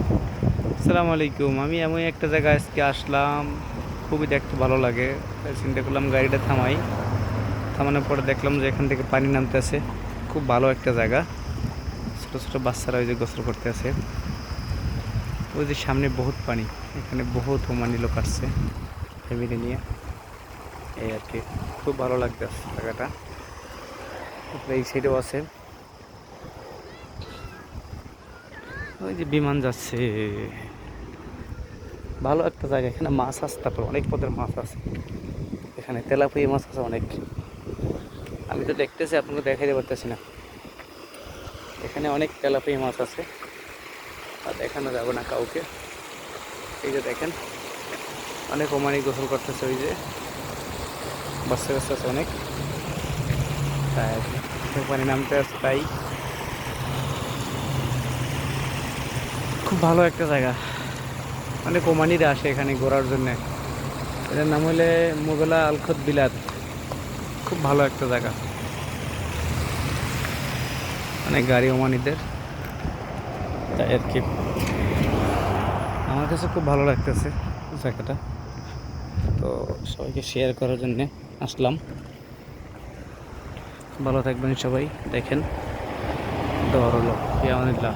আসসালামু আলাইকুম। আমি এমন একটা জায়গায় আজকে আসলাম, খুবই দেখতে ভালো লাগে। তাই চিন্তা করলাম গাড়িটা থামাই। থামানোর পরে দেখলাম যে এখান থেকে পানি নামতেছে। খুব ভালো একটা জায়গা। ছোট ছোট বাচ্চারা ওই যে গোসল করতে আছে। ওই যে সামনে বহুত পানি, এখানে বহুত ওমানি লোক আসছে ফ্যামিলি নিয়ে। এই আর কি, খুব ভালো লাগতেছে জায়গাটা। তারপরে এই সাইডেও আছে, ওই যে বিমান যাচ্ছে। ভালো একটা জায়গা, এখানে মাছ আছে, তারপর অনেক পদের মাছ আছে। এখানে তেলাপিয়া মাছ আছে অনেক। আমি তো দেখতেছি, আপনাকে দেখাইতে পারতেছি না। এখানে অনেক তেলাপিয়া মাছ আছে, আর দেখানো যাবে না কাউকে। এই যে দেখেন, অনেক ওমানি গোসল করতেছে। ওই যে বাচ্চা কাচ্চা আছে অনেক, তাই আর কি পানি নামতে আছে। তাই খুব ভালো একটা জায়গা, অনেক ওমানিরা আসে এখানে ঘোরার জন্য। এটার নাম হলে মোগলা আলখত বিলাত। খুব ভালো একটা জায়গা, অনেক গাড়ি ওমানিদের। তাই আর কি আমার কাছে খুব ভালো লাগতেছে জায়গাটা। তো সবাইকে শেয়ার করার জন্যে আসলাম। ভালো থাকবেন সবাই। দেখেন, দৌড় হলো, ফি আমানিল্লাহ।